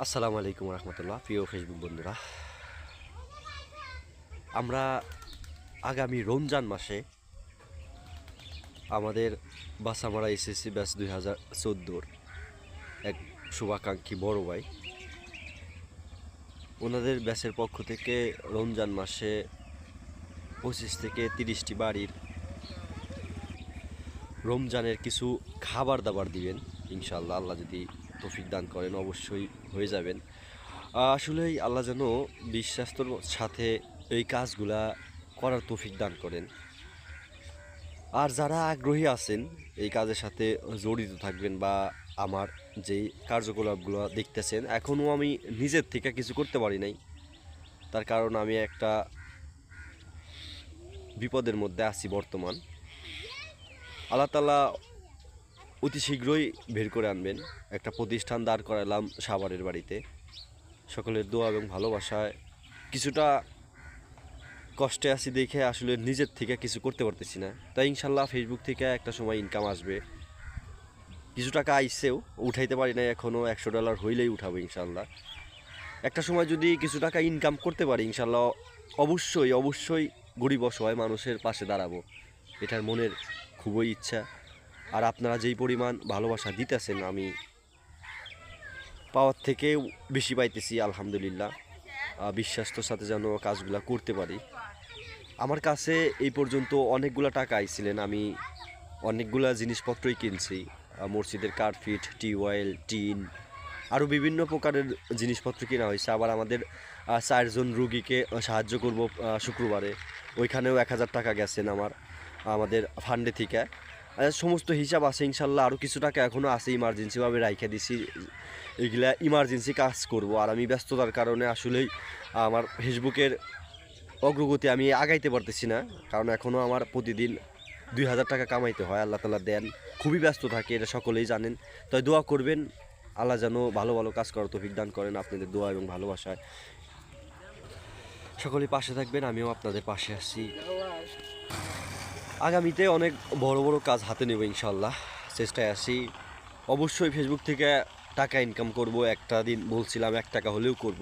আসসালামু আলাইকুম রহমতুল্লাহ। প্রিয় ফেসবুক বন্ধুরা, আমরা আগামী রমজান মাসে আমাদের বাসামারা এসএসসি ব্যাচ 2014 এক শুভাকাঙ্ক্ষী বড় ভাই, ওনাদের ব্যাচের পক্ষ থেকে রমজান মাসে 25 থেকে 30টি বাড়ির রমজানের কিছু খাবার দাবার দিবেন। ইনশাআল্লাহ, আল্লাহ যদি তৌফিক দান করেন অবশ্যই হয়ে যাবেন। আসলেই আল্লাহ যেন বিশ্বাস্তর সাথে এই কাজগুলা করার তৌফিক দান করেন। আর যারা আগ্রহী আছেন এই কাজের সাথে জড়িত থাকবেন বা আমার যেই কার্যকলাপগুলো দেখতেছেন, এখনও আমি নিজের থেকে কিছু করতে পারি নাই, তার কারণ আমি একটা বিপদের মধ্যে আছি বর্তমান। আল্লাহ তাআলা অতি শীঘ্রই বের করে আনবেন। একটা প্রতিষ্ঠান দাঁড় করালাম সাভারের বাড়িতে। সকলের দোয়া এবং ভালোবাসায় কিছুটা কষ্টে আছি দেখে আসলে নিজের থেকে কিছু করতে পারতেছি না। তাই ইনশাল্লাহ ফেসবুক থেকে একটা সময় ইনকাম আসবে। কিছু টাকা আইসেও, উঠাইতে পারি না এখনও, $100 হইলেই উঠাবো ইনশাল্লাহ। একটা সময় যদি কিছু টাকা ইনকাম করতে পারি ইনশাল্লাহ, অবশ্যই অবশ্যই গরিব অসহায় মানুষের পাশে দাঁড়াবো। এটার মনের খুবই ইচ্ছা। আর আপনারা যেই পরিমাণ ভালোবাসা দিতেছেন, আমি পাওয়ার থেকেও বেশি পাইতেছি আলহামদুলিল্লাহ। বিশ্বাস্তর সাথে যেন কাজগুলো করতে পারি। আমার কাছে এই পর্যন্ত অনেকগুলো টাকা আইছিলেন, আমি অনেকগুলা জিনিসপত্রই কিনছি। মসজিদের কার্পেট, টিউবওয়েল, টিন, আরও বিভিন্ন প্রকারের জিনিসপত্র কেনা হয়েছে। আবার আমাদের 4জন রুগীকে সাহায্য করব শুক্রবারে, ওইখানেও 1000 টাকা গেছেন আমাদের ফান্ডে থেকে। সমস্ত হিসাব আছে ইনশাল্লাহ। আরও কিছু টাকা এখনও আছে, ইমার্জেন্সিভাবে রাইখে দিছি। এগুলা ইমার্জেন্সি কাজ করব। আর আমি ব্যস্ততার কারণে আসলেই আমার ফেসবুকের অগ্রগতি আমি আগাইতে পারতেছি না, কারণ এখনও আমার প্রতিদিন 2000 টাকা কামাইতে হয়। আল্লাহ তাআলা দেন, খুবই ব্যস্ত থাকে, এটা সকলেই জানেন। তাই দোয়া করবেন আল্লাহ যেন ভালো ভালো কাজ করার তৌফিক দান করেন। আপনাদের দোয়া এবং ভালোবাসায় সকলেই পাশে থাকবেন, আমিও আপনাদের পাশে আছি। আগামীতে অনেক বড় বড় কাজ হাতে নেব ইনশাল্লাহ, চেষ্টায় আছি। অবশ্যই ফেসবুক থেকে টাকা ইনকাম করব, একটা দিন বলছিলাম 1 টাকা হলেও করব।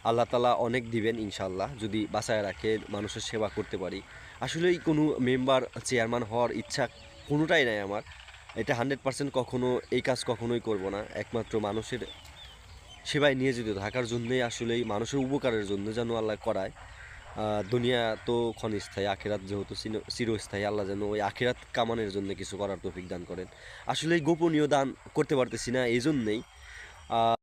আল্লাহ তাআলা অনেক দিবেন ইনশাল্লাহ, যদি বাঁচায় রাখে, মানুষের সেবা করতে পারি। আসলেই কোনো মেম্বার চেয়ারম্যান হওয়ার ইচ্ছা কোনোটাই নাই আমার। এটা 100% কখনো এই কাজ কখনোই করব না। একমাত্র মানুষের সেবায় নিয়োজিত থাকার জন্যই, আসলেই মানুষের উপকারের জন্য যেন আল্লাহ করায়। দুনিয়া তো ক্ষণস্থায়ী, আখিরাত যেহেতু চিরস্থায়ী, আল্লাহ যেন ওই আখিরাত কামানের জন্য কিছু করার তৌফিক দান করেন। আসলে গোপনীয় দান করতে পারতেছি না, এই জন্যেই